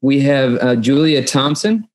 we have Julia Thompson.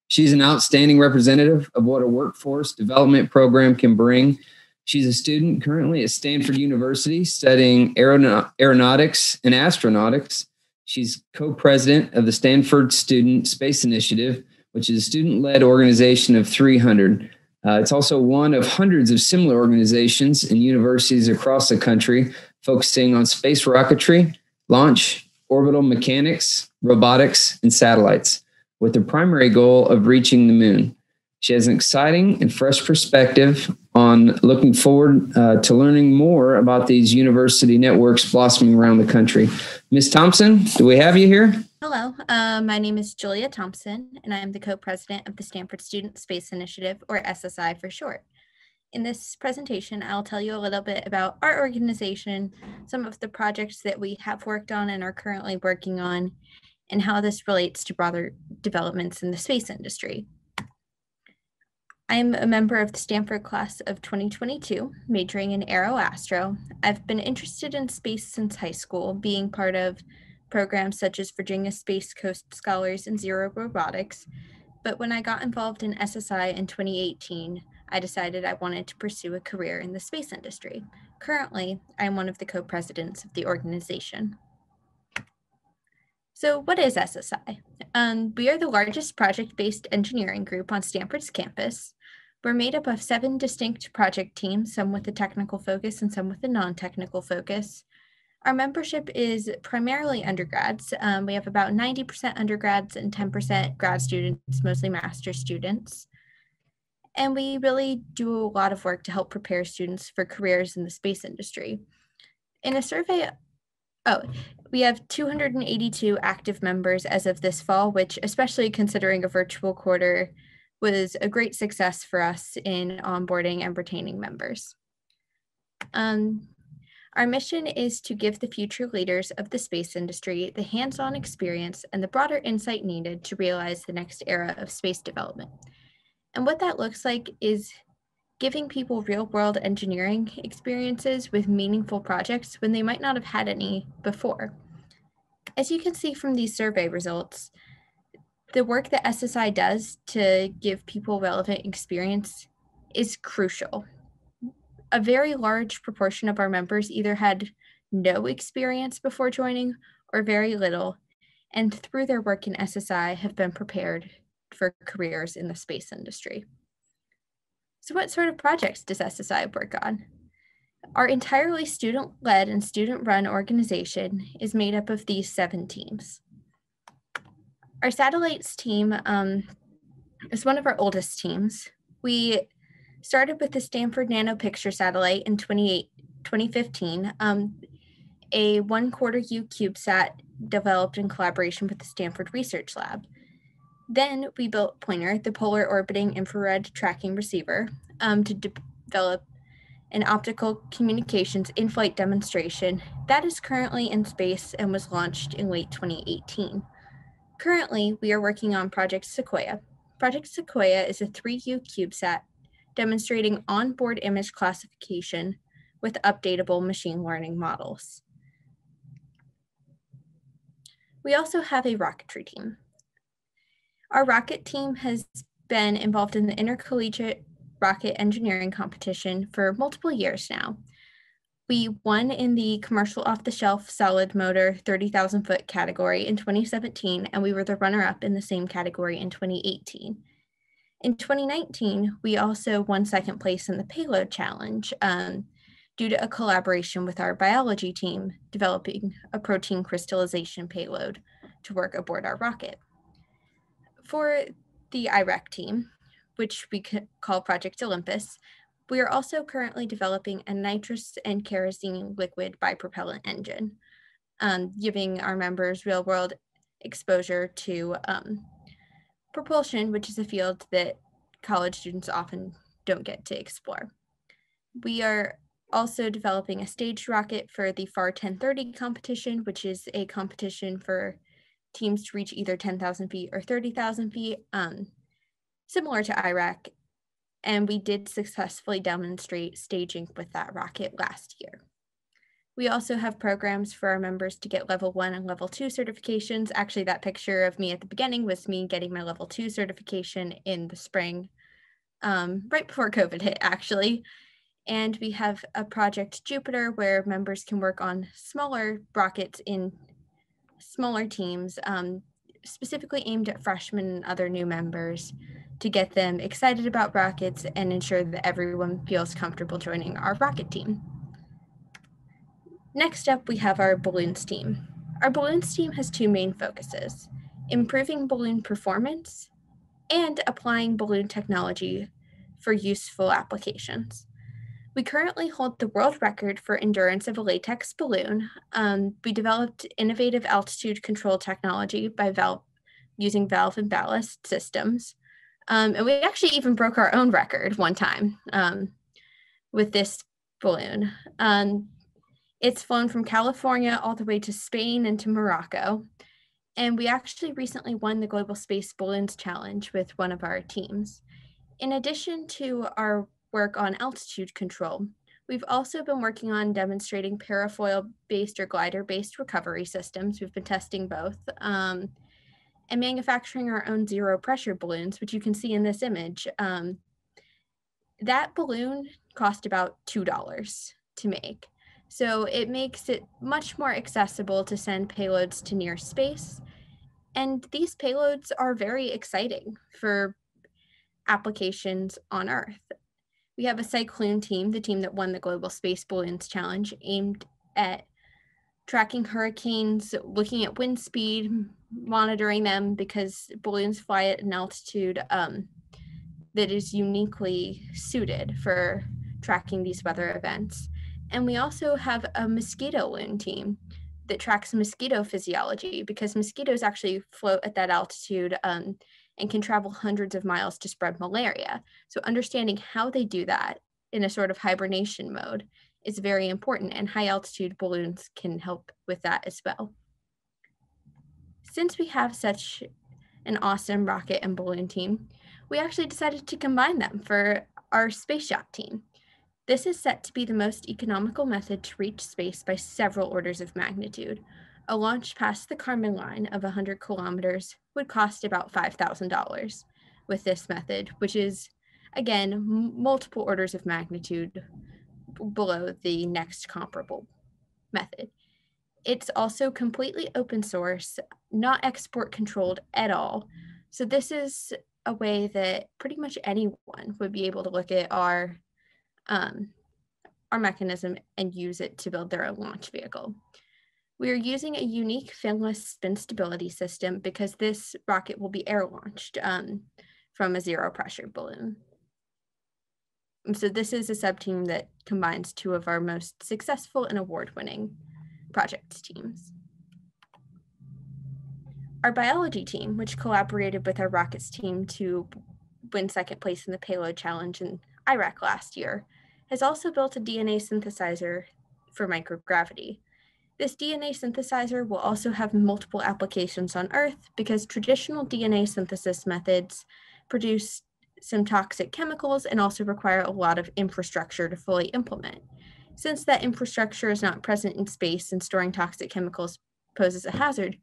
She's an outstanding representative of what a workforce development program can bring. She's a student currently at Stanford University studying aeronautics and astronautics. She's co-president of the Stanford Student Space Initiative, which is a student-led organization of 300. It's also one of hundreds of similar organizations and universities across the country focusing on space rocketry, launch, orbital mechanics, robotics, and satellites, with the primary goal of reaching the moon. She has an exciting and fresh perspective on looking forward to learning more about these university networks blossoming around the country. Ms. Thompson, do we have you here? Hello, my name is Julia Thompson, and I am the co-president of the Stanford Student Space Initiative, or SSI for short. In this presentation, I'll tell you a little bit about our organization, some of the projects that we have worked on and are currently working on, and how this relates to broader developments in the space industry. I'm a member of the Stanford class of 2022, majoring in aero-astro. I've been interested in space since high school, being part of programs such as Virginia Space Coast Scholars and Zero Robotics. But when I got involved in SSI in 2018, I decided I wanted to pursue a career in the space industry. Currently, I am one of the co-presidents of the organization. So what is SSI? We are the largest project-based engineering group on Stanford's campus. We're made up of 7 distinct project teams, some with a technical focus and some with a non-technical focus. Our membership is primarily undergrads. We have about 90% undergrads and 10% grad students, mostly master's students. And we really do a lot of work to help prepare students for careers in the space industry. In a survey, we have 282 active members as of this fall, which, especially considering a virtual quarter, was a great success for us in onboarding and retaining members. Our mission is to give the future leaders of the space industry the hands-on experience and the broader insight needed to realize the next era of space development. And what that looks like is giving people real-world engineering experiences with meaningful projects when they might not have had any before. As you can see from these survey results, the work that SSI does to give people relevant experience is crucial. A very large proportion of our members either had no experience before joining or very little, and through their work in SSI have been prepared for careers in the space industry. So what sort of projects does SSI work on? Our entirely student-led and student-run organization is made up of these 7 teams. Our satellites team is one of our oldest teams. We started with the Stanford Nano picture satellite in 2015, a 1/4U CubeSat developed in collaboration with the Stanford Research Lab. Then we built Pointer, the polar orbiting infrared tracking receiver, to develop an optical communications in-flight demonstration that is currently in space and was launched in late 2018. Currently, we are working on Project Sequoia. Project Sequoia is a 3U CubeSat demonstrating onboard image classification with updatable machine learning models. We also have a rocketry team. Our rocket team has been involved in the intercollegiate rocket engineering competition for multiple years now. We won in the commercial off-the-shelf solid motor 30,000 foot category in 2017, and we were the runner-up in the same category in 2018. In 2019, we also won 2nd place in the payload challenge due to a collaboration with our biology team developing a protein crystallization payload to work aboard our rocket. For the IREC team, which we call Project Olympus, we are also currently developing a nitrous and kerosene liquid bipropellant engine, giving our members real-world exposure to propulsion, which is a field that college students often don't get to explore. We are also developing a staged rocket for the FAR 1030 competition, which is a competition for teams to reach either 10,000 feet or 30,000 feet, similar to IREC, and we did successfully demonstrate staging with that rocket last year. We also have programs for our members to get level 1 and level 2 certifications. Actually, that picture of me at the beginning was me getting my level 2 certification in the spring, right before COVID hit, actually. And we have a Project Jupiter where members can work on smaller rockets in smaller teams, specifically aimed at freshmen and other new members to get them excited about rockets and ensure that everyone feels comfortable joining our rocket team. Next up, we have our balloons team. Our balloons team has two main focuses: improving balloon performance and applying balloon technology for useful applications. We currently hold the world record for endurance of a latex balloon. We developed innovative altitude control technology by using valve and ballast systems. And we actually even broke our own record one time with this balloon. It's flown from California all the way to Spain and to Morocco. And we actually recently won the Global Space Balloons Challenge with one of our teams. In addition to our work on altitude control, we've also been working on demonstrating parafoil-based or glider-based recovery systems. We've been testing both, and manufacturing our own zero pressure balloons, which you can see in this image. That balloon cost about $2 to make. So it makes it much more accessible to send payloads to near space. And these payloads are very exciting for applications on Earth. We have a Cyclone team, the team that won the Global Space Balloons Challenge, aimed at tracking hurricanes, looking at wind speed, monitoring them, because balloons fly at an altitude that is uniquely suited for tracking these weather events. And we also have a mosquito loon team that tracks mosquito physiology, because mosquitoes actually float at that altitude and can travel hundreds of miles to spread malaria. So understanding how they do that in a sort of hibernation mode is very important, and high altitude balloons can help with that as well. Since we have such an awesome rocket and balloon team, we actually decided to combine them for our Spaceshot team. This is set to be the most economical method to reach space by several orders of magnitude. A launch past the Kármán line of 100 kilometers would cost about $5,000 with this method, which is, again, multiple orders of magnitude below the next comparable method. It's also completely open source, not export controlled at all. So this is a way that pretty much anyone would be able to look at our mechanism and use it to build their own launch vehicle. We are using a unique finless spin stability system because this rocket will be air launched from a zero pressure balloon. So this is a sub-team that combines two of our most successful and award-winning projects teams. Our biology team, which collaborated with our rockets team to win second place in the payload challenge in Iraq last year, has also built a DNA synthesizer for microgravity. This DNA synthesizer will also have multiple applications on Earth, because traditional DNA synthesis methods produce some toxic chemicals and also require a lot of infrastructure to fully implement. Since that infrastructure is not present in space and storing toxic chemicals poses a hazard,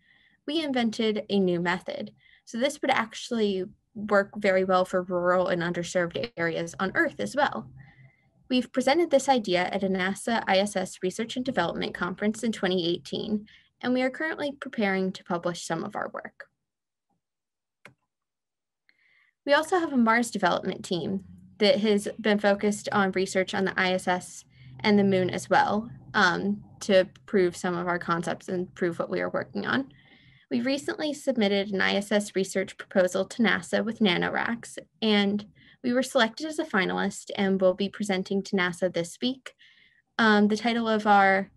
we invented a new method. So this would actually work very well for rural and underserved areas on Earth as well. We've presented this idea at a NASA ISS Research and Development Conference in 2018, and we are currently preparing to publish some of our work. We also have a Mars development team that has been focused on research on the ISS and the moon as well, to prove some of our concepts and prove what we are working on. We recently submitted an ISS research proposal to NASA with nanoracks, and we were selected as a finalist and will be presenting to NASA this week. The title of our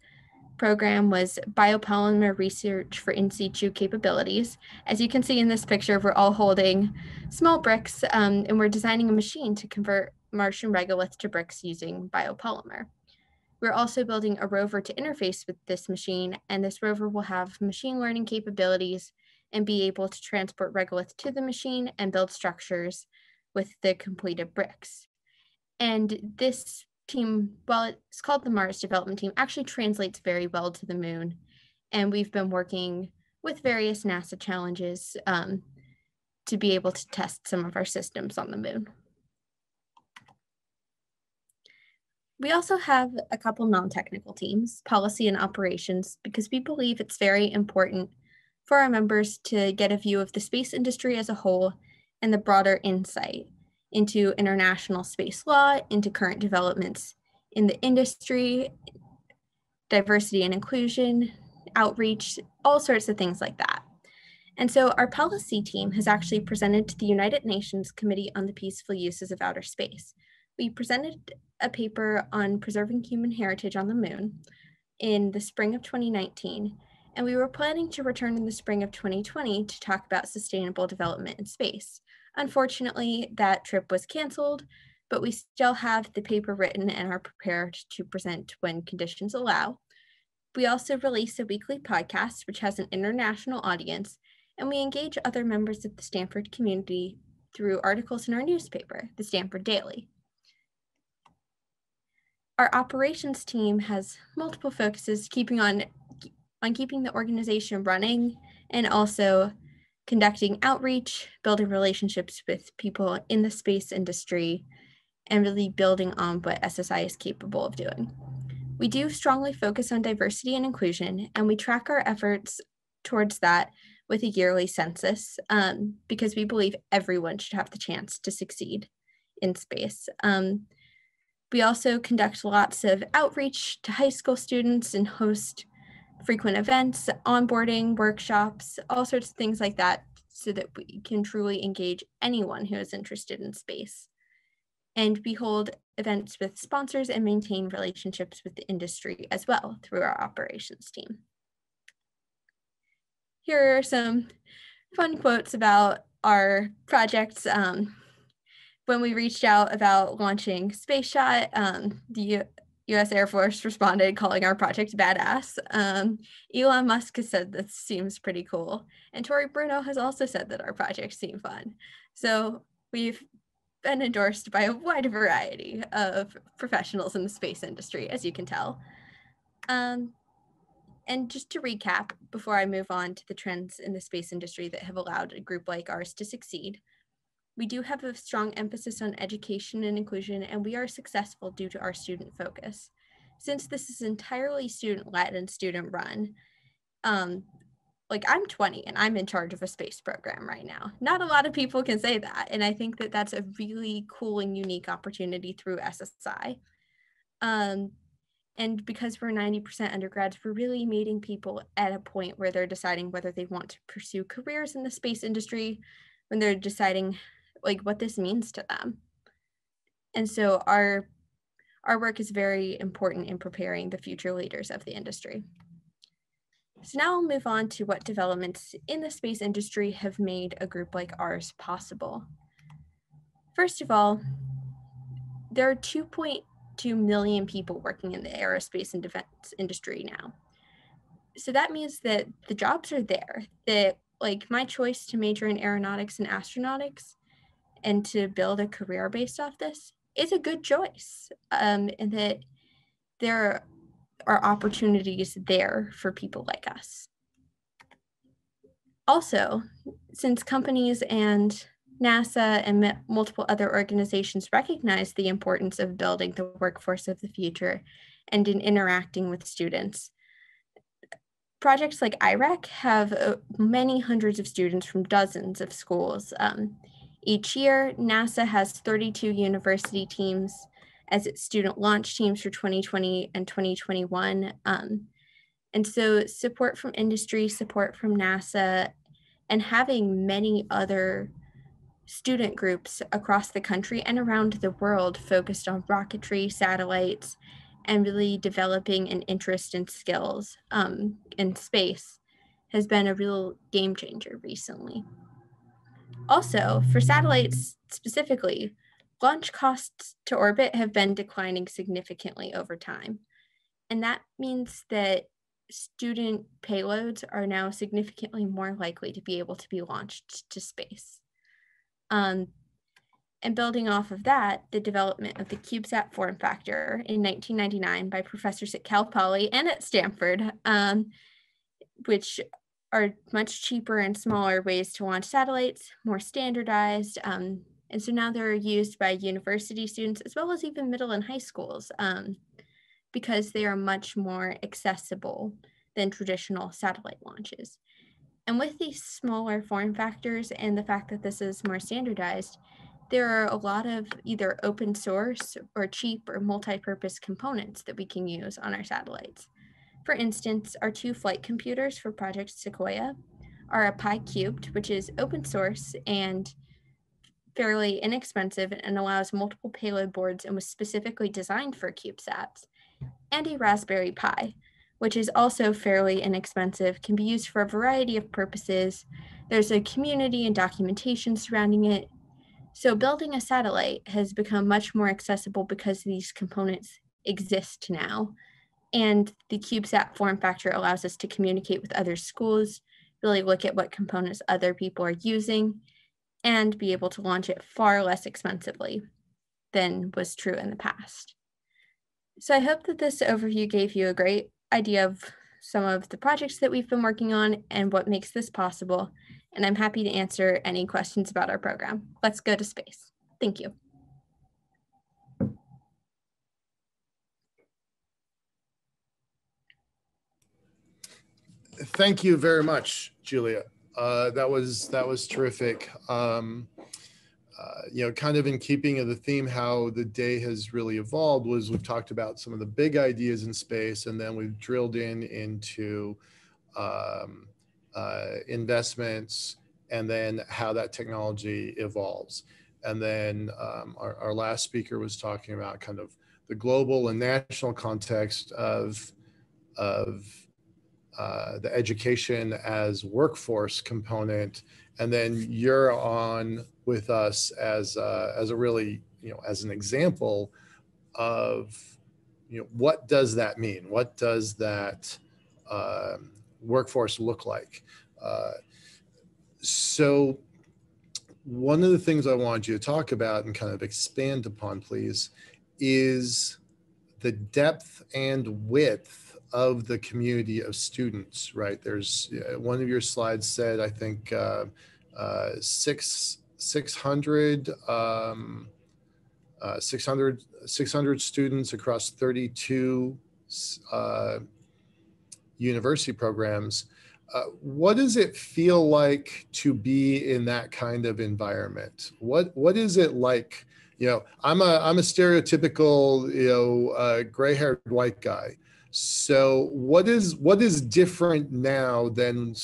program was Biopolymer Research for In Situ Capabilities. As you can see in this picture, we're all holding small bricks, and we're designing a machine to convert Martian regolith to bricks using biopolymer. We're also building a rover to interface with this machine, and this rover will have machine learning capabilities and be able to transport regolith to the machine and build structures with the completed bricks. And this team, while it's called the Mars Development Team, actually translates very well to the moon. And we've been working with various NASA challenges to be able to test some of our systems on the moon. We also have a couple non-technical teams, policy and operations, because we believe it's very important for our members to get a view of the space industry as a whole and the broader insight into international space law, into current developments in the industry, diversity and inclusion, outreach, all sorts of things like that. And so our policy team has actually presented to the United Nations Committee on the Peaceful Uses of Outer Space. We presented a paper on preserving human heritage on the moon in the spring of 2019, and we were planning to return in the spring of 2020 to talk about sustainable development in space. Unfortunately, that trip was canceled, but we still have the paper written and are prepared to present when conditions allow. We also release a weekly podcast, which has an international audience, and we engage other members of the Stanford community through articles in our newspaper, the Stanford Daily. Our operations team has multiple focuses, keeping the organization running and also conducting outreach, building relationships with people in the space industry, and really building on what SSI is capable of doing. We do strongly focus on diversity and inclusion, and we track our efforts towards that with a yearly census because we believe everyone should have the chance to succeed in space. We also conduct lots of outreach to high school students and host frequent events, onboarding, workshops, all sorts of things like that, so that we can truly engage anyone who is interested in space. And we hold events with sponsors and maintain relationships with the industry as well through our operations team. Here are some fun quotes about our projects. When we reached out about launching Spaceshot, the U.S. Air Force responded calling our project badass. Elon Musk has said this seems pretty cool. And Tori Bruno has also said that our projects seem fun. So we've been endorsed by a wide variety of professionals in the space industry, as you can tell. And just to recap, before I move on to the trends in the space industry that have allowed a group like ours to succeed, we do have a strong emphasis on education and inclusion, and we are successful due to our student focus. Since this is entirely student-led and student-run, like I'm 20 and I'm in charge of a space program right now. Not a lot of people can say that, and I think that that's a really cool and unique opportunity through SSI. And because we're 90% undergrads, we're really meeting people at a point where they're deciding whether they want to pursue careers in the space industry, when they're deciding like what this means to them. And so our work is very important in preparing the future leaders of the industry. So now I'll move on to what developments in the space industry have made a group like ours possible. First of all, there are 2.2 million people working in the aerospace and defense industry now. So that means that the jobs are there, that like my choice to major in aeronautics and astronautics and to build a career based off this is a good choice, and that there are opportunities there for people like us. Also, since companies and NASA and multiple other organizations recognize the importance of building the workforce of the future and in interacting with students, projects like IREC have many hundreds of students from dozens of schools. Each year, NASA has 32 university teams as its student launch teams for 2020 and 2021. And so support from industry, support from NASA, and having many other student groups across the country and around the world focused on rocketry, satellites, and really developing an interest in skills in space has been a real game changer recently. Also, for satellites specifically, launch costs to orbit have been declining significantly over time. And that means that student payloads are now significantly more likely to be able to be launched to space. And building off of that, the development of the CubeSat form factor in 1999 by professors at Cal Poly and at Stanford, which are much cheaper and smaller ways to launch satellites, more standardized. And so now they're used by university students as well as even middle and high schools because they are much more accessible than traditional satellite launches. And with these smaller form factors and the fact that this is more standardized, there are a lot of either open source or cheap or multi-purpose components that we can use on our satellites. For instance, our 2 flight computers for Project Sequoia are a Pi cubed, which is open source and fairly inexpensive and allows multiple payload boards and was specifically designed for CubeSats, and a Raspberry Pi, which is also fairly inexpensive, can be used for a variety of purposes. There's a community and documentation surrounding it. So building a satellite has become much more accessible because these components exist now. And the CubeSat form factor allows us to communicate with other schools, really look at what components other people are using, and be able to launch it far less expensively than was true in the past. So I hope that this overview gave you a great idea of some of the projects that we've been working on and what makes this possible. And I'm happy to answer any questions about our program. Let's go to space. Thank you. Thank you very much, Julia. That was terrific. Kind of in keeping of the theme, how the day has really evolved was we've talked about some of the big ideas in space, and then we've drilled into investments, and then how that technology evolves. And then our last speaker was talking about kind of the global and national context of the education as workforce component. And then you're on with us as a really, as an example of, what does that mean? What does that workforce look like? So one of the things I wanted you to talk about and kind of expand upon, please, is the depth and width of the community of students, right? There's one of your slides said, I think, 600 students across 32 university programs. What does it feel like to be in that kind of environment? What is it like? I'm a stereotypical, gray-haired white guy. So what is different now than,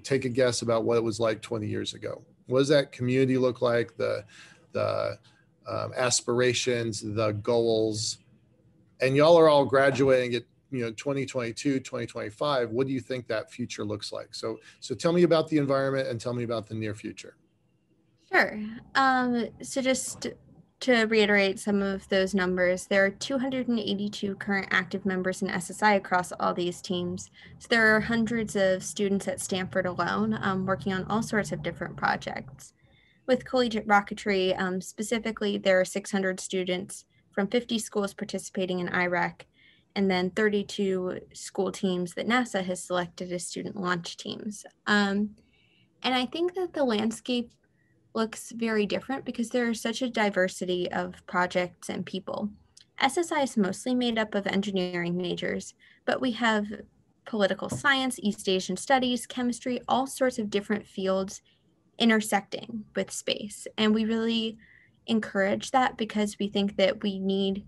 take a guess about what it was like 20 years ago? What does that community look like? The aspirations, the goals, and y'all are all graduating at 2022, 2025. What do you think that future looks like? So tell me about the environment and tell me about the near future. Sure. So just to reiterate some of those numbers, there are 282 current active members in SSI across all these teams. So there are hundreds of students at Stanford alone working on all sorts of different projects. With collegiate rocketry, specifically, there are 600 students from 50 schools participating in IREC, and then 32 school teams that NASA has selected as student launch teams. And I think that the landscape looks very different because there is such a diversity of projects and people. SSI is mostly made up of engineering majors, but we have political science, East Asian studies, chemistry, all sorts of different fields intersecting with space. And we really encourage that because we think that we need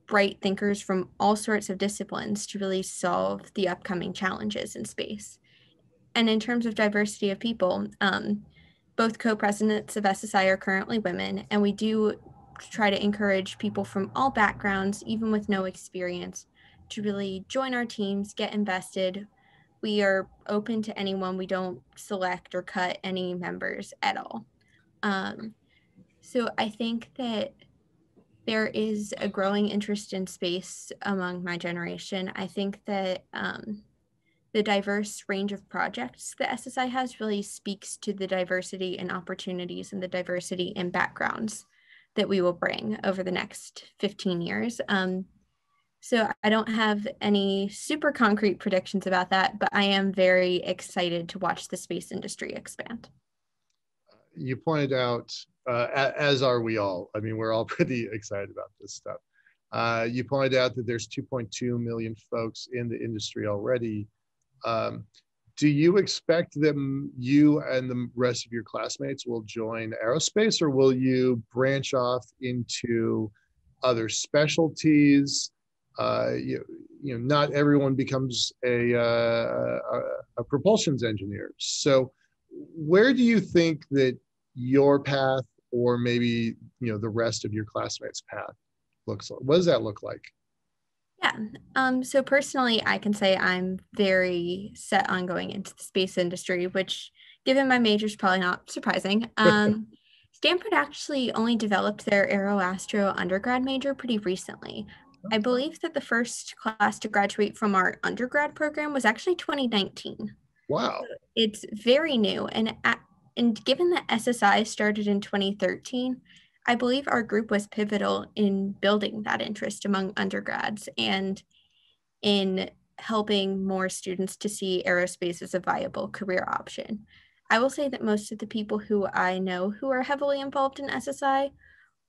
bright thinkers from all sorts of disciplines to really solve the upcoming challenges in space. And in terms of diversity of people, both co-presidents of SSI are currently women, and we do try to encourage people from all backgrounds, even with no experience, to really join our teams, get invested. We are open to anyone. We don't select or cut any members at all. So I think that there is a growing interest in space among my generation. I think that the diverse range of projects that SSI has really speaks to the diversity and opportunities and the diversity and backgrounds that we will bring over the next 15 years. So I don't have any super concrete predictions about that, but I am very excited to watch the space industry expand. You pointed out, as are we all, I mean, we're all pretty excited about this stuff. You pointed out that there's 2.2 million folks in the industry already. Do you expect that you and the rest of your classmates will join aerospace, or will you branch off into other specialties? Not everyone becomes a propulsions engineer. So where do you think that your path, or maybe the rest of your classmates' path, looks like? What does that look like? Yeah. So personally, I can say I'm very set on going into the space industry, which, given my major, is probably not surprising. Stanford actually only developed their aeroastro undergrad major pretty recently. I believe that the first class to graduate from our undergrad program was actually 2019. Wow. So it's very new. And given that SSI started in 2013, I believe our group was pivotal in building that interest among undergrads and in helping more students to see aerospace as a viable career option. I will say that most of the people who I know who are heavily involved in SSI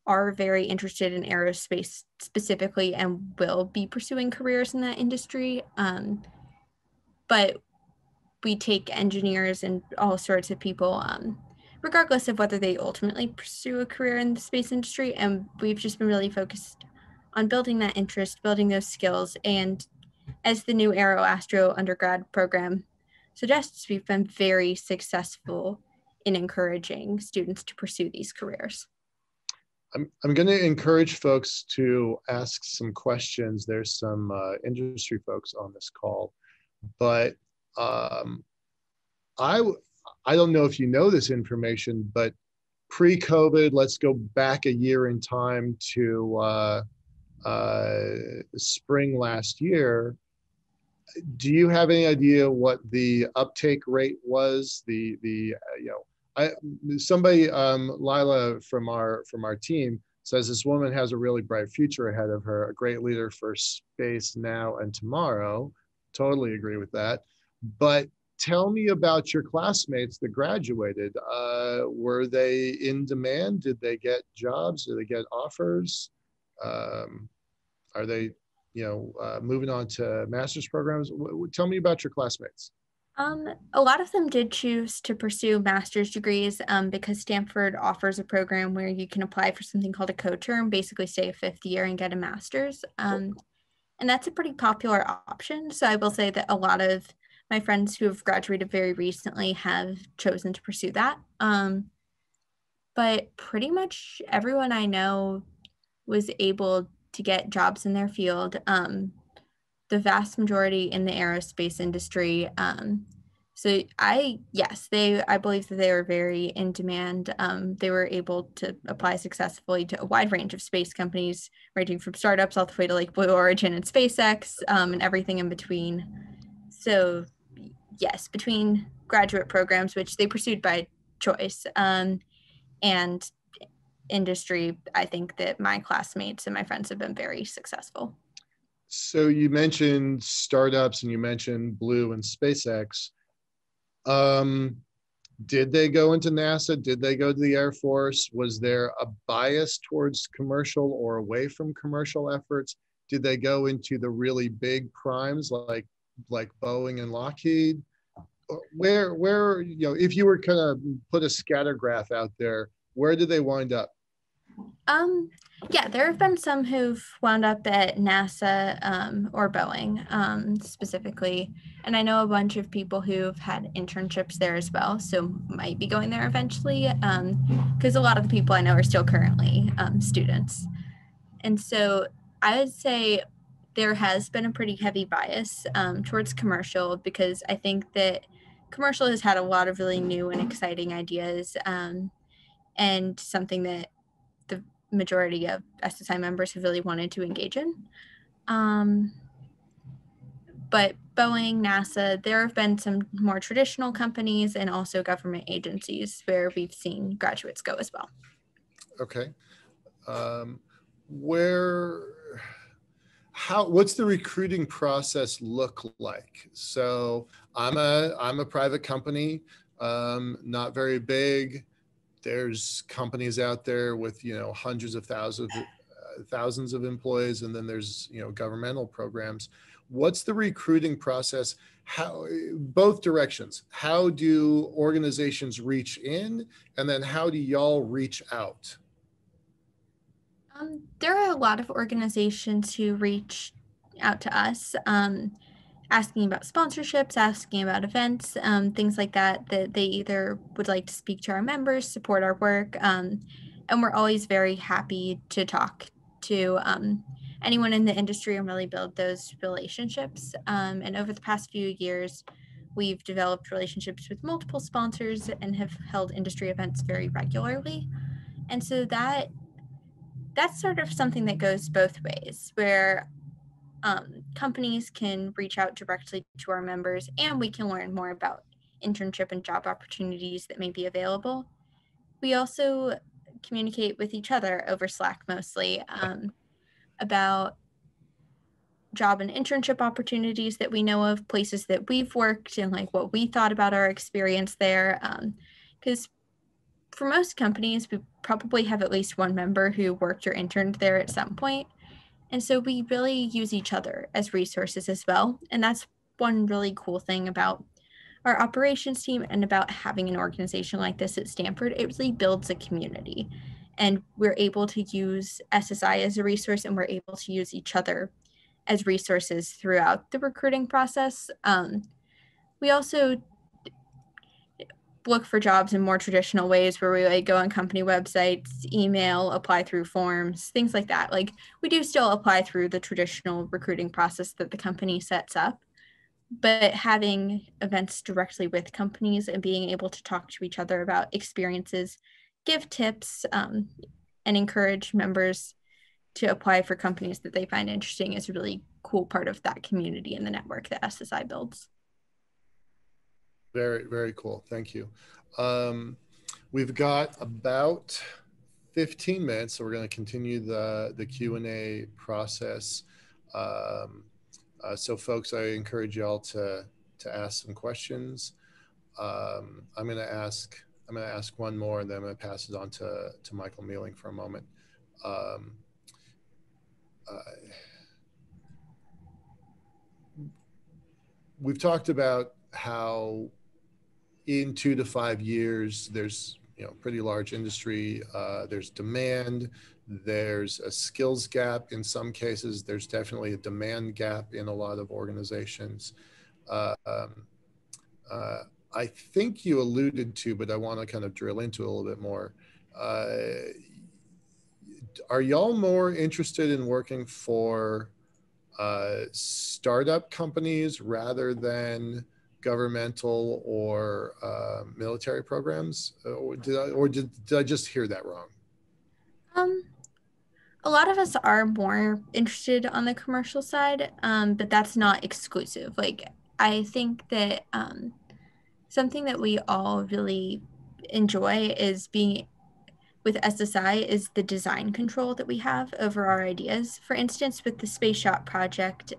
are very interested in aerospace specifically and will be pursuing careers in that industry. But we take engineers and all sorts of people, regardless of whether they ultimately pursue a career in the space industry. And we've just been really focused on building that interest, building those skills. And as the new Aero Astro undergrad program suggests, we've been very successful in encouraging students to pursue these careers. I'm going to encourage folks to ask some questions. There's some industry folks on this call, but I don't know if you know this information, but pre-COVID, let's go back a year in time to spring last year. Do you have any idea what the uptake rate was? Lila from our team says this woman has a really bright future ahead of her, a great leader for space now and tomorrow. Totally agree with that. But tell me about your classmates that graduated. Were they in demand? Did they get jobs? Did they get offers? Are they, moving on to master's programs? Tell me about your classmates. A lot of them did choose to pursue master's degrees because Stanford offers a program where you can apply for something called a co-term, basically stay a fifth year and get a master's. And that's a pretty popular option. So I will say that a lot of my friends who have graduated very recently have chosen to pursue that. But pretty much everyone I know was able to get jobs in their field. The vast majority in the aerospace industry. So I believe that they were very in demand. They were able to apply successfully to a wide range of space companies, ranging from startups all the way to like Blue Origin and SpaceX, and everything in between. So yes, between graduate programs, which they pursued by choice, and industry, I think that my classmates and my friends have been very successful. So you mentioned startups and you mentioned Blue and SpaceX. Did they go into NASA? Did they go to the Air Force? Was there a bias towards commercial or away from commercial efforts? Did they go into the really big primes like Boeing and Lockheed? Where if you were kind of put a scatter graph out there, where did they wind up? Yeah, there have been some who've wound up at NASA or Boeing specifically. And I know a bunch of people who've had internships there as well, so might be going there eventually, because a lot of the people I know are still currently students. And so I would say there has been a pretty heavy bias towards commercial, because I think that commercial has had a lot of really new and exciting ideas, and something that the majority of SSI members have really wanted to engage in. but Boeing, NASA, there have been some more traditional companies and also government agencies where we've seen graduates go as well. Okay. What's the recruiting process look like? So I'm a private company, not very big. There's companies out there with, hundreds of thousands of employees, and then there's, governmental programs. What's the recruiting process? How, both directions, how do organizations reach in, and then how do y'all reach out? There are a lot of organizations who reach out to us, asking about sponsorships, asking about events, things like that they either would like to speak to our members, support our work, and we're always very happy to talk to anyone in the industry and really build those relationships. And over the past few years, we've developed relationships with multiple sponsors and have held industry events very regularly. And so that's sort of something that goes both ways, where companies can reach out directly to our members and we can learn more about internship and job opportunities that may be available. We also communicate with each other over Slack mostly about job and internship opportunities that we know of, places that we've worked, and like what we thought about our experience there. Because for most companies, we probably have at least one member who worked or interned there at some point. And so we really use each other as resources as well. And that's one really cool thing about our operations team and about having an organization like this at Stanford. It really builds a community. And we're able to use SSI as a resource, and we're able to use each other as resources throughout the recruiting process. We also look for jobs in more traditional ways, where we like go on company websites, email, apply through forms, things like that. Like, we do still apply through the traditional recruiting process that the company sets up, but having events directly with companies and being able to talk to each other about experiences, give tips, and encourage members to apply for companies that they find interesting is a really cool part of that community and the network that SSI builds. Very, very cool. Thank you. We've got about 15 minutes, so we're going to continue the Q&A process. So folks, I encourage y'all to ask some questions. I'm going to ask one more, and then I'm going to pass it on to Michael Mealing for a moment. We've talked about how in 2 to 5 years, there's pretty large industry. There's demand. There's a skills gap in some cases. There's definitely a demand gap in a lot of organizations. I think you alluded to, but I want to kind of drill into it a little bit more. Are y'all more interested in working for startup companies rather than governmental or military programs, or did I just hear that wrong? A lot of us are more interested on the commercial side, but that's not exclusive. Like, I think that something that we all really enjoy is being with SSI is the design control that we have over our ideas. For instance, with the Spaceshot project,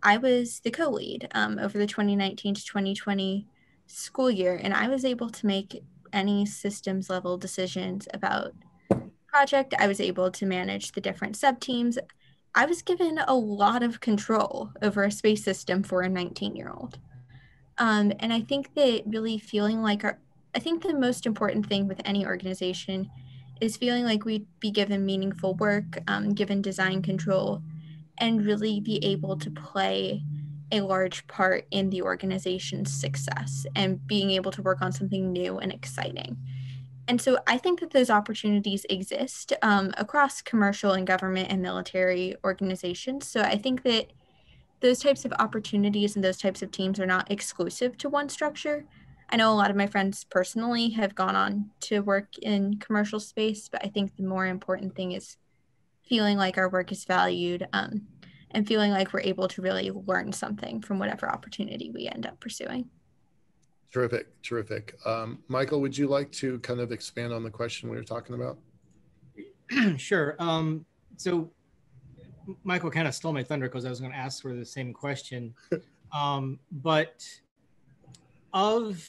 I was the co-lead over the 2019 to 2020 school year, and I was able to make any systems level decisions about the project. I was able to manage the different sub-teams. I was given a lot of control over a space system for a 19-year-old. And I think that really feeling like I think the most important thing with any organization is feeling like we'd be given meaningful work, given design control, and really be able to play a large part in the organization's success and being able to work on something new and exciting. And so I think that those opportunities exist across commercial and government and military organizations. So I think that those types of opportunities and those types of teams are not exclusive to one structure. I know a lot of my friends personally have gone on to work in commercial space, but I think the more important thing is feeling like our work is valued and and feeling like we're able to really learn something from whatever opportunity we end up pursuing. Terrific, terrific. Michael, would you like to kind of expand on the question we were talking about? Sure. So Michael kind of stole my thunder because I was going to ask for the same question. But of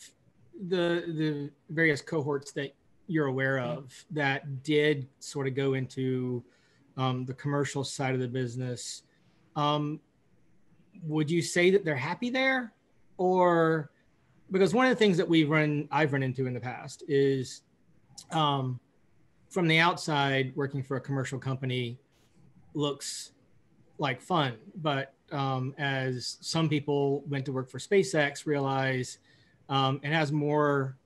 the various cohorts that you're aware of that did sort of go into the commercial side of the business, would you say that they're happy there? Or because one of the things that I've run into in the past is from the outside, working for a commercial company looks like fun, but as some people went to work for SpaceX, realize it has more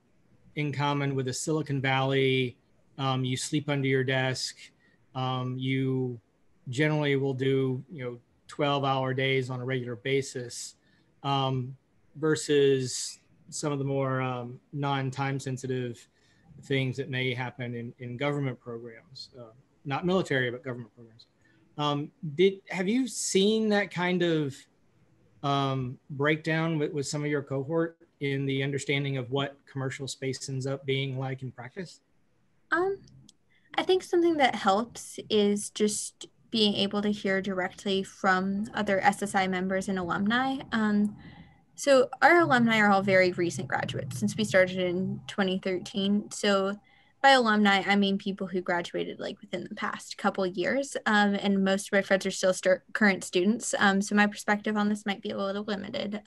in common with the Silicon Valley. You sleep under your desk. You generally will do 12-hour days on a regular basis, versus some of the more non-time sensitive things that may happen in government programs, not military, but government programs. Have you seen that kind of breakdown with some of your cohort in the understanding of what commercial space ends up being like in practice? I think something that helps is just being able to hear directly from other SSI members and alumni. So our alumni are all very recent graduates since we started in 2013. So by alumni, I mean people who graduated like within the past couple of years, and most of my friends are still current students. So my perspective on this might be a little limited.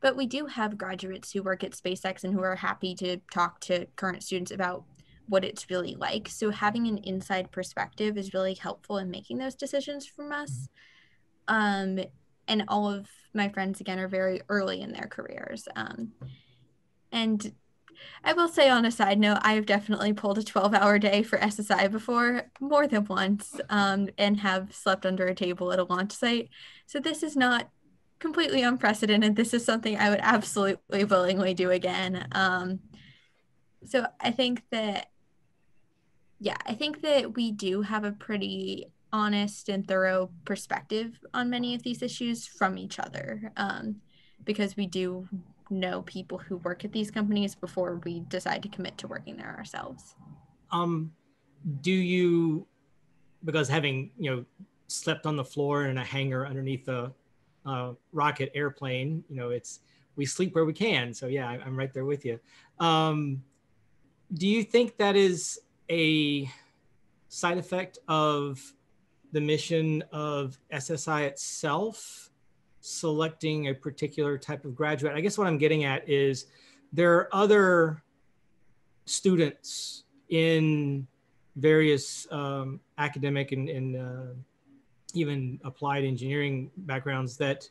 But we do have graduates who work at SpaceX and who are happy to talk to current students about what it's really like. So having an inside perspective is really helpful in making those decisions from us. And all of my friends, again, are very early in their careers. And I will say on a side note, I have definitely pulled a 12-hour day for SSI before, more than once, and have slept under a table at a launch site. So this is not completely unprecedented. This is something I would absolutely willingly do again. So I think that we do have a pretty honest and thorough perspective on many of these issues from each other, because we do know people who work at these companies before we decide to commit to working there ourselves. Do you, because having slept on the floor in a hangar underneath a rocket airplane, we sleep where we can. So yeah, I'm right there with you. Do you think that is a side effect of the mission of SSI itself, selecting a particular type of graduate? I guess what I'm getting at is there are other students in various academic and even applied engineering backgrounds that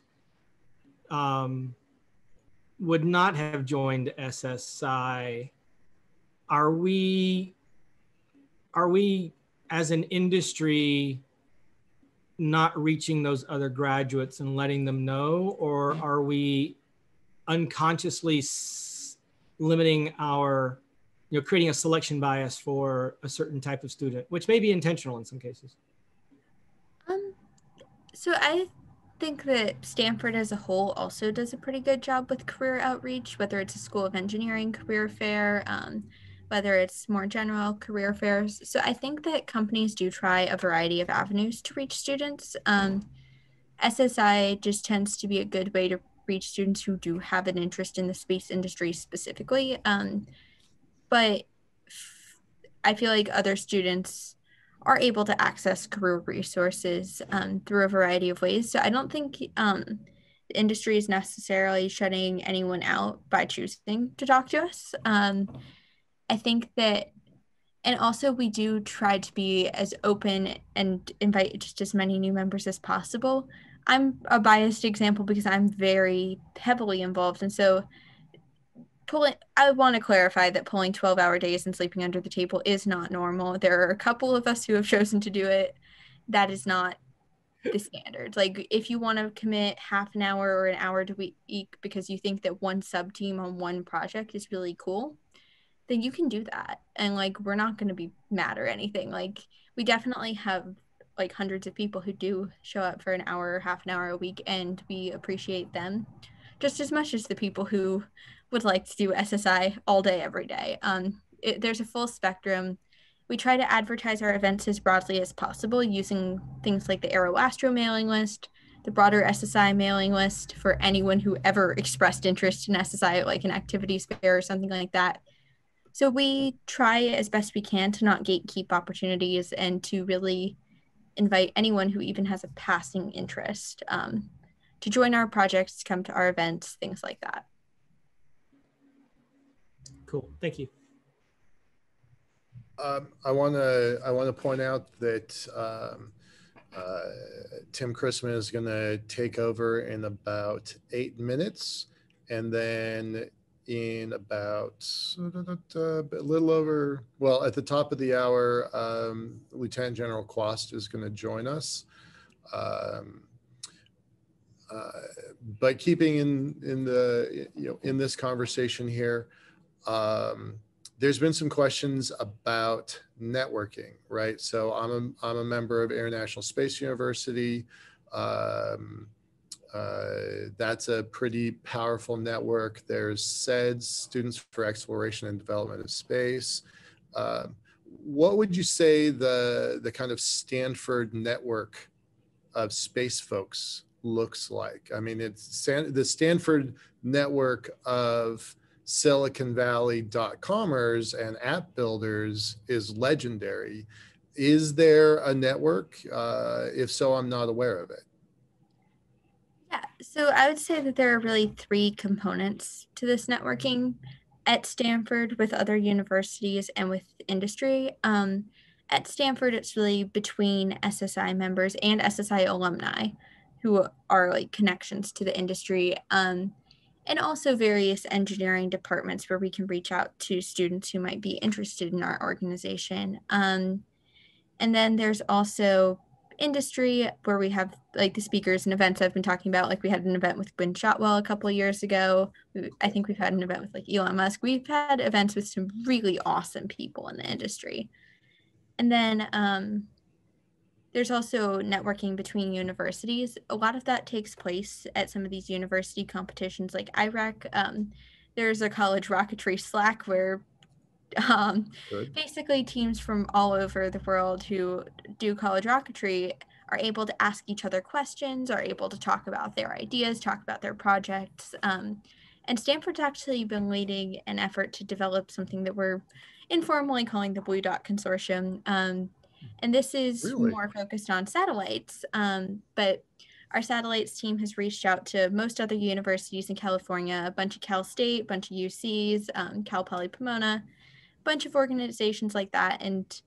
would not have joined SSI. Are we as an industry not reaching those other graduates and letting them know, or are we unconsciously limiting our, creating a selection bias for a certain type of student, which may be intentional in some cases? So I think that Stanford as a whole also does a pretty good job with career outreach, whether it's a School of Engineering career fair, whether it's more general career fairs. So I think that companies do try a variety of avenues to reach students. SSI just tends to be a good way to reach students who do have an interest in the space industry specifically. But I feel like other students are able to access career resources through a variety of ways. So I don't think the industry is necessarily shutting anyone out by choosing to talk to us. I think that, and also we do try to be as open and invite just as many new members as possible. I'm a biased example because I'm very heavily involved. And so I want to clarify that pulling 12-hour days and sleeping under the table is not normal. There are a couple of us who have chosen to do it. That is not the standard. Like, if you want to commit half an hour or an hour to week because you think that one sub team on one project is really cool, then you can do that. And like, we're not going to be mad or anything. Like, we definitely have like hundreds of people who do show up for an hour or half an hour a week, and we appreciate them just as much as the people who would like to do SSI all day, every day. There's a full spectrum. We try to advertise our events as broadly as possible using things like the Aero Astro mailing list, the broader SSI mailing list for anyone who ever expressed interest in SSI, like an activities fair or something like that. So we try as best we can to not gatekeep opportunities and to really invite anyone who even has a passing interest to join our projects, come to our events, things like that. Cool, thank you. I want to point out that Tim Chrisman is going to take over in about 8 minutes, and then in about a little over, well, at the top of the hour, Lieutenant General Quast is going to join us. But keeping in the in this conversation here, there's been some questions about networking, right? So I'm a member of International Space University. That's a pretty powerful network. There's SEDS, Students for Exploration and Development of Space. What would you say the kind of Stanford network of space folks looks like? I mean, it's the Stanford network of Silicon Valley .commers and app builders is legendary. Is there a network? If so, I'm not aware of it. Yeah, so I would say that there are really 3 components to this networking at Stanford with other universities and with industry. At Stanford, it's really between SSI members and SSI alumni who are like connections to the industry, and also various engineering departments where we can reach out to students who might be interested in our organization. And then there's also industry where we have like the speakers and events I've been talking about. Like we had an event with Gwynne Shotwell a couple of years ago. I think we've had an event with like Elon Musk. We've had events with some really awesome people in the industry. And then there's also networking between universities. A lot of that takes place at some of these university competitions like IREC. There's a college rocketry Slack where basically teams from all over the world who do college rocketry are able to ask each other questions, are able to talk about their ideas, talk about their projects. And Stanford's actually been leading an effort to develop something that we're informally calling the Blue Dot Consortium. And this is more focused on satellites, but our satellites team has reached out to most other universities in California, a bunch of Cal State, a bunch of UCs, Cal Poly Pomona, bunch of organizations like that, and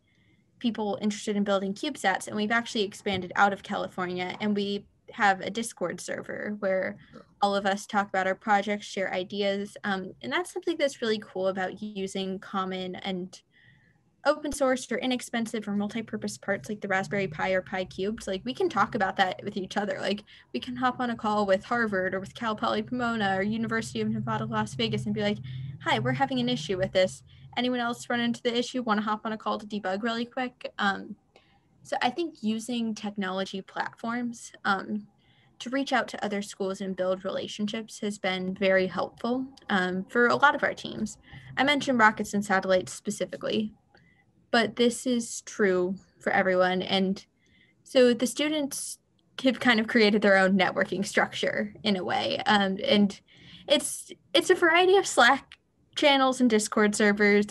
people interested in building CubeSats. And we've actually expanded out of California, and we have a Discord server where all of us talk about our projects, share ideas. And that's something that's really cool about using common and open source or inexpensive or multi-purpose parts like the Raspberry Pi or Pi Cubes. Like we can talk about that with each other. Like we can hop on a call with Harvard or with Cal Poly Pomona or University of Nevada, Las Vegas and be like, hi, we're having an issue with this. Anyone else run into the issue? Want to hop on a call to debug really quick? So I think using technology platforms to reach out to other schools and build relationships has been very helpful for a lot of our teams. I mentioned rockets and satellites specifically, but this is true for everyone. And so the students have kind of created their own networking structure in a way. And it's a variety of Slack channels and Discord servers.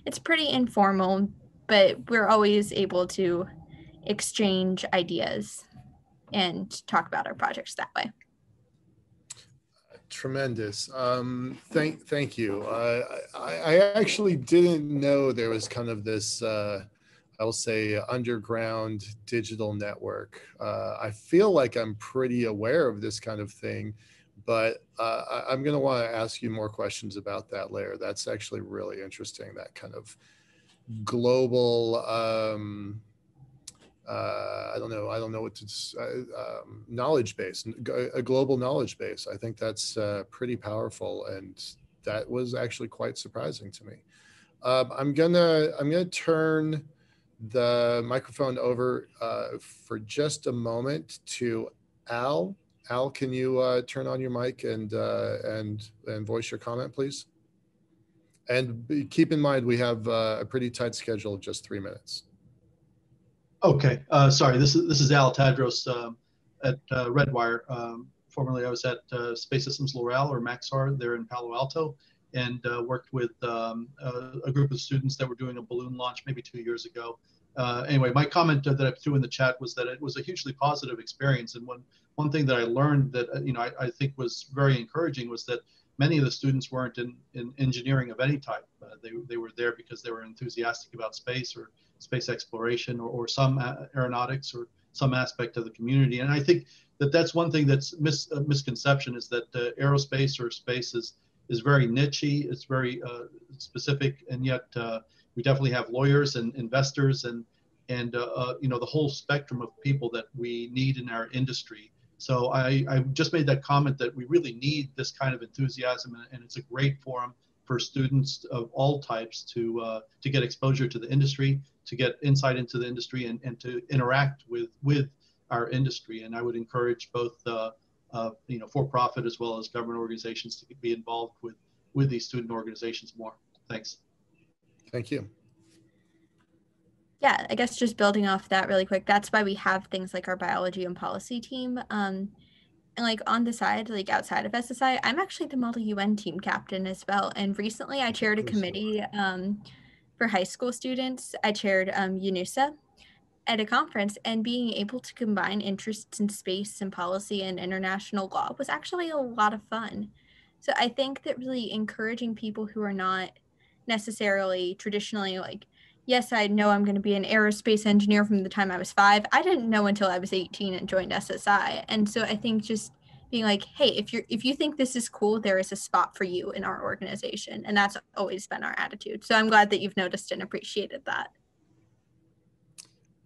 It's pretty informal, but we're always able to exchange ideas and talk about our projects that way. Tremendous. Thank you. I actually didn't know there was kind of this, I will say, underground digital network. I feel like I'm pretty aware of this kind of thing, but I'm going to want to ask you more questions about that later. That's actually really interesting, that kind of global, I don't know what to, knowledge base, a global knowledge base. I think that's pretty powerful, and that was actually quite surprising to me. I'm gonna turn the microphone over for just a moment to Al. Al, can you turn on your mic and voice your comment, please? And keep in mind, we have a pretty tight schedule of just 3 minutes. Okay, sorry, this is Al Tadros at Redwire. Formerly, I was at Space Systems L'Oreal, or Maxar, there in Palo Alto, and worked with a group of students that were doing a balloon launch maybe 2 years ago. Anyway, my comment that I threw in the chat was that it was a hugely positive experience. And one thing that I learned that I think was very encouraging was that many of the students weren't in engineering of any type. They were there because they were enthusiastic about space or space exploration or some aeronautics or some aspect of the community. And I think that that's one thing that's a misconception, is that aerospace or space is very nichey. It's very specific, and yet we definitely have lawyers and investors and the whole spectrum of people that we need in our industry. So I just made that comment that we really need this kind of enthusiasm, and it's a great forum for students of all types to get exposure to the industry, to get insight into the industry, and to interact with our industry. And I would encourage both for-profit as well as government organizations to be involved with these student organizations more. Thanks. Thank you. Yeah, I guess just building off that really quick, that's why we have things like our biology and policy team. And like on the side, like outside of SSI, I'm actually the Model UN team captain as well. And recently I chaired a committee for high school students. I chaired UNUSA at a conference, and being able to combine interests in space and policy and international law was actually a lot of fun. So I think that really encouraging people who are not necessarily traditionally like, yes, I know I'm going to be an aerospace engineer from the time I was 5. I didn't know until I was 18 and joined SSI. And so I think just being like, hey, if you think this is cool, there is a spot for you in our organization. And that's always been our attitude. So I'm glad that you've noticed and appreciated that.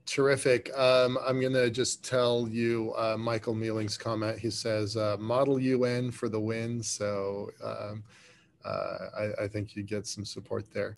Terrific. I'm going to just tell you Michael Mealing's comment. He says, Model UN for the win. So I think you get some support there.